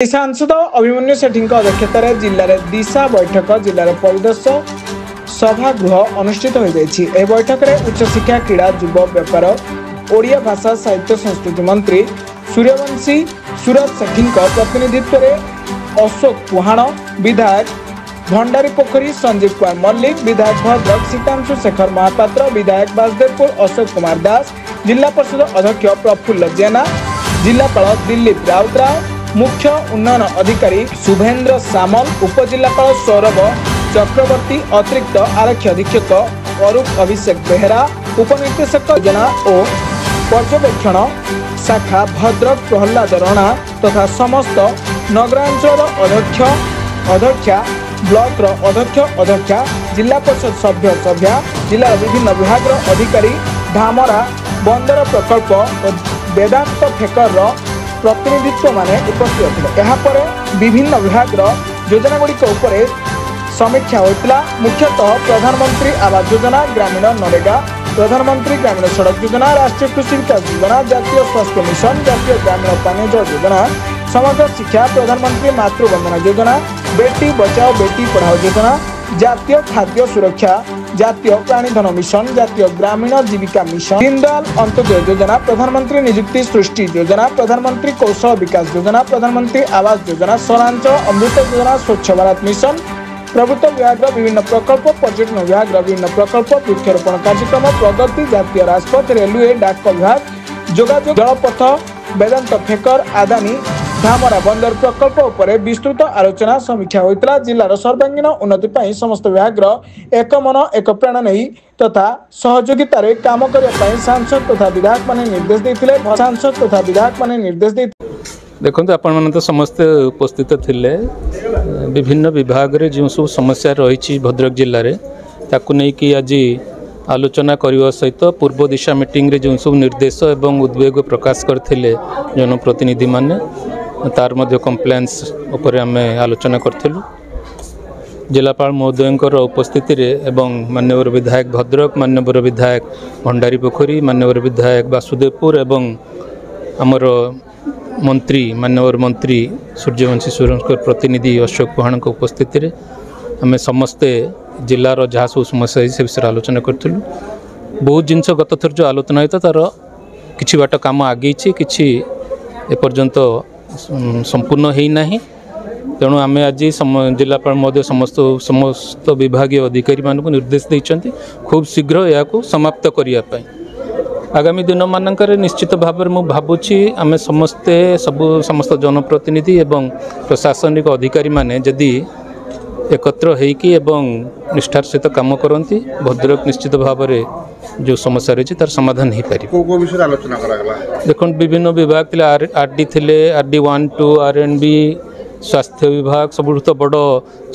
सांसद अभिमन्यु सेठी अध्यक्षतार जिले दिशा बैठक जिले परिदर्शन सभागृह अनुष्ठित हो बैठक में उच्चशिक्षा क्रीड़ा युव व्यापार ओडिया भाषा साहित्य संस्कृति मंत्री सूर्यवंशी सूरज सेठी प्रतिनिधित्व में अशोक पुहाण विधायक भंडारी पोखरी संजीव कुमार मल्लिक विधायक भद्रक सीतांशु शेखर महापात्र विधायक बासदेवपुर अशोक कुमार दास जिला परिषद अध्यक्ष प्रफुल्ल जेना जिलापाल दिलीप राउतराव मुख्य उन्नयन अधिकारी शुभेन्द्र सामल उपजिलापाल सौरभ चक्रवर्ती अतिरिक्त आरक्षी अधीक्षक अरूप अभिषेक बेहरा उपनिर्देशक योजना और पर्यवेक्षण शाखा भद्रक प्रहलाद रणा तथा समस्त नगरांचल अध्यक्षा ब्लॉक अध्यक्ष अध्यक्षा जिला परिषद सभ्य सभ्या जिला विभिन्न विभाग अधिकारी धामरा बंदर प्रकल्प और वेदांत फेकर प्रतिनिधित्व माने उपस्थित थे। यापर विभिन्न विभाग योजना गुड़िक समीक्षा होता मुख्यतः प्रधानमंत्री आवास योजना ग्रामीण नरेगा प्रधानमंत्री ग्रामीण सड़क योजना राष्ट्रीय कृषि विकास योजना जातीय स्वास्थ्य मिशन जातीय ग्रामीण पानी जल योजना समग्र शिक्षा प्रधानमंत्री मातृवंदना योजना बेटी बचाओ बेटी पढ़ाओ योजना जातीय खाद्य सुरक्षा जातीय प्राणीधन मिशन जातीय ग्रामीण जीविका मिशन दीनदयाल अंत्योदय योजना प्रधानमंत्री नियुक्ति सृष्टि योजना प्रधानमंत्री कौशल विकास योजना प्रधानमंत्री आवास योजना सहरांचल अमृत योजना स्वच्छ भारत मिशन प्रभुत्व विभाग विभिन्न प्रकल्प पर्यटन विभाग विभिन्न प्रकल्प वृक्षारोपण कार्यक्रम प्रगति जातीय राजपथ रेलवे डाक विभाग जोगाजोग जलपथ वेदांत फेकर आदानी धामरा बंदर प्रकल्प उपरे विस्तृत आलोचना समीक्षा होता जिलार सर्वांगीन उन्नति पर समस्त विभाग एक मन एक प्राण नहीं तथा सहयोगितार काम करने सांसद तथा विधायक माने निर्देश देते सांसद तथा विधायक माने निर्देश देते। देखो आपण मैंने तो समस्ते उपस्थित थिले विभिन्न विभाग रे जो सब समस्या रही भद्रक जिले में ताकू नहीं कि आज आलोचना करने सहित पूर्व दिशा मीटिंग रे जो सब निर्देश एवं उद्वेग प्रकाश करथिले जनप्रतिनिधि माने तार मध्य कम्प्लेन्स उपर आम आलोचना करूँ जिलापाल महोदय उपस्थिति रे एवं माननीय विधायक भद्रक माननीय विधायक भंडारी पोखरी माननीय विधायक बासुदेवपुर एवं आमर मंत्री माननीय मंत्री सूर्यवंशी सूर्य प्रतिनिधि अशोक पुहाण उपस्थिति रे आम समस्ते जिलार जहाँ सब समस्या से विषय आलोचना करूँ बहुत जिनस गत थर जो आलोचना होता तार कि बाट कम आगे कि एपर्यंत संपूर्ण होना तेणु आम आज जिलापाल महोदय समस्त विभाग अधिकारी मानक निर्देश देते खूब शीघ्र या समाप्त करने आगामी दिन मानक निश्चित भाव में भावुची आम समस्ते समस्त जनप्रतिनिधि एवं प्रशासनिक अधिकारी माने जदि एकत्र होइकी एवं निष्ठार सहित काम करती भद्रक निश्चित भाव में जो समस्या रही तार समाधान हो पार। देखो विभिन्न विभाग थे आरडी थे आरडी 1 2 RNB स्वास्थ्य विभाग सब तो बड़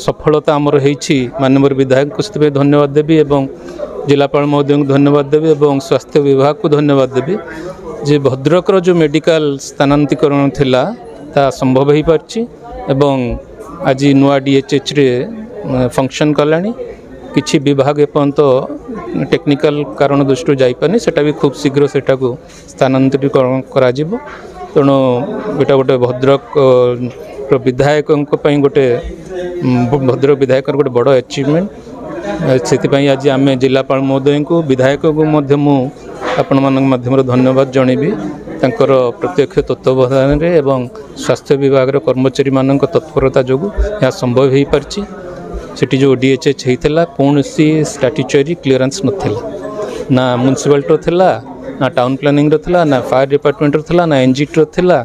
सफलता आमर होती माननीय विधायक को धन्यवाद देवी एवं जिलापाल महोदय को धन्यवाद देवी एवं स्वास्थ्य विभाग को धन्यवाद देवी जे भद्रकर जो मेडिकल स्थानांतरीकरण थिला ता संभव हो पारछि एवं आज नुआ DHH रे फंक्शन कलानी किछि विभाग एपर्यंत टेक्निकल कारण दृष्टि जापारे सेटा भी खूब शीघ्र सेटा को स्थानांतरीकरण करा जिवो तेणु एटा गोटे भद्रक विधायक गोटे भद्रक विधायक गोटे बड़ अचिवमेंट से आज आम जिलापाल महोदय को विधायक को आपण माध्यम धन्यवाद जनइबी तांकर प्रत्यक्ष तत्वावधान एवं स्वास्थ्य विभाग कर्मचारी मान तत्परता जो यह संभव हो पारछि सेठी जो DHH होता कौन सी स्टैट्यूटरी क्लीयरेंस नाला ना म्युनिसिपालिटी थिला ना टाउन प्लानिंग थिला ना फायर डिपार्टमेंट थिला ना NGT थिला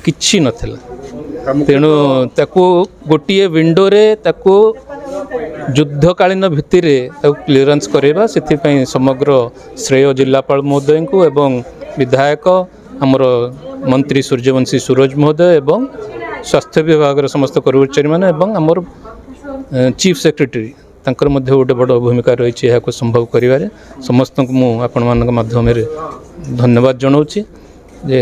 किछि नथिला तेणु ताकू गोटे विंडो रे ताकू युद्धकालीन भित्ति क्लीयरेंस करवा से समग्र श्रेय जिलापाल महोदय को एवं विधायक आमर मंत्री सूर्यवंशी सूरज महोदय एवं स्वास्थ्य विभाग समस्त कर्मचारी माने एवं आमर चीफ सेक्रेटरी तांकर मध्य गोटे बड़ भूमिका रही है संभव करिवारे समस्त को आपण मान माध्यम धन्यवाद जनाऊँगी जे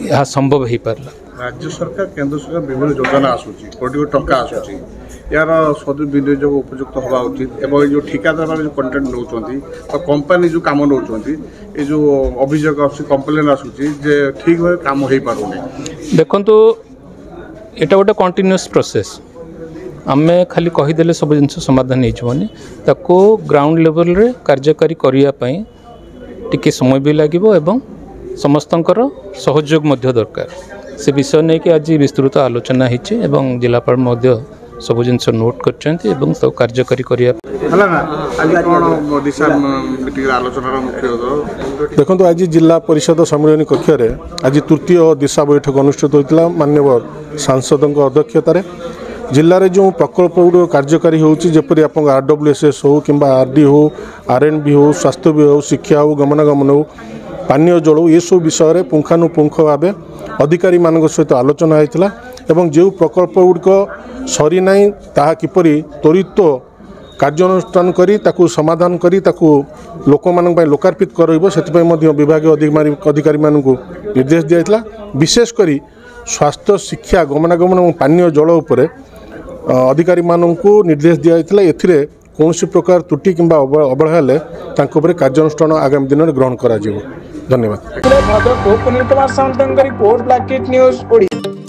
यह संभव हो पारला। राज्य सरकार केंद्र सरकार विभिन्न योजना आसूची कोटी टंका आसूची यार सदुविनियोग उपयुक्त हवा उचित एवं जो ठिकादार मैंने जो कंटेंट नौकरी कंपानी जो कम नौकरी ये जो अभियोग कम्प्लेन आसूची जे ठीक भाव कम हो पारे। देखो এটা ଗୋଟେ କଣ୍ଟିନ୍ୟୁଅସ୍ ପ୍ରୋସେସ୍। ଆମେ ଖାଲି କହିଦେଲେ ସବୁ ଜିନିଷ ସମାଧାନ ହେଇଯିବନି, ତାକୁ ଗ୍ରାଉଣ୍ଡ ଲେଭେଲରେ କାର୍ଯ୍ୟକାରୀ କରିବା ପାଇଁ ଟିକେ ସମୟ ବି ଲାଗିବ ଏବଂ ସମସ୍ତଙ୍କର ସହଯୋଗ ମଧ୍ୟ ଦରକାର। ସେ ବିଷୟ ନେଇକି ଆଜି ବିସ୍ତୃତ ଆଲୋଚନା ହେଇଛି ଏବଂ ଜିଲ୍ଲାପାଳ ମଧ୍ୟ ସବୁ ଜିନିଷ ନୋଟ୍ କରିଛନ୍ତି ଏବଂ ତାକୁ କାର୍ଯ୍ୟକାରୀ କରିବା। ଦେଖନ୍ତୁ, ଆଜି ଜିଲ୍ଲା ପରିଷଦ ସମ୍ମିଳନୀ କକ୍ଷରେ ଆଜି ତୃତୀୟ ଦିଶା ବୈଠକ ଅନୁଷ୍ଠିତ ହୋଇଥିଲା ମାନ୍ୟବର ସାଂସଦଙ୍କ ଅଧ୍ୟକ୍ଷତାରେ। ଜିଲ୍ଲାରେ ଯେଉଁ ପ୍ରକଳ୍ପ ଗୁଡ଼ିକ କାର୍ଯ୍ୟକାରୀ ହେଉଛି, ଯେପରି ଆପଣଙ୍କ RWSS ହେଉ କିମ୍ବା RD ହେଉ, RNB ହେଉ, ସ୍ୱାସ୍ଥ୍ୟ ବି ହେଉ, ଶିକ୍ଷା ହେଉ, ଗମନାଗମନ ହେଉ, ପାନୀୟ ଜଳ ହେଉ, ଏସବୁ ବିଷୟରେ ପୁଙ୍ଖାନୁପୁଙ୍ଖ ଭାବେ ଅଧିକାରୀମାନଙ୍କ ସହିତ ଆଲୋଚନା ହୋଇଥିଲା ଏବଂ ଯେଉଁ ପ୍ରକଳ୍ପ ଗୁଡ଼ିକ ସରିନାହିଁ ତାହା କିପରି ତ୍ୱରିତ କାର୍ଯ୍ୟାନୁଷ୍ଠାନ କରି ତାକୁ ସମାଧାନ କରି ତାକୁ ଲୋକମାନଙ୍କ ପାଇଁ ଲୋକାର୍ପିତ କରାଇବ, ସେଥିପାଇଁ ମଧ୍ୟ ବିଭାଗୀୟ ଅଧିକାରୀମାନଙ୍କୁ ନିର୍ଦ୍ଦେଶ ଦିଆଯାଇଥିଲା। ବିଶେଷ କରି ସ୍ୱାସ୍ଥ୍ୟ, ଶିକ୍ଷା, ଗମନାଗମନ ଏବଂ ପାନୀୟ ଜଳ ଉପରେ ଅଧିକାରୀମାନଙ୍କୁ ନିର୍ଦ୍ଦେଶ ଦିଆଯାଇଥିଲା। ଏଥିରେ କୌଣସି ପ୍ରକାର ତ୍ରୁଟି କିମ୍ବା ଅବହେଳା ହେଲେ ତାଙ୍କ ଉପରେ କାର୍ଯ୍ୟାନୁଷ୍ଠାନ ଆଗାମୀ ଦିନରେ ଗ୍ରହଣ କରାଯିବ। ଧନ୍ୟବାଦ। ଭଦ୍ରକରୁ ପୁନୀତ କୁମାର ସାମନ୍ତଙ୍କ report, Black Kit News Odia.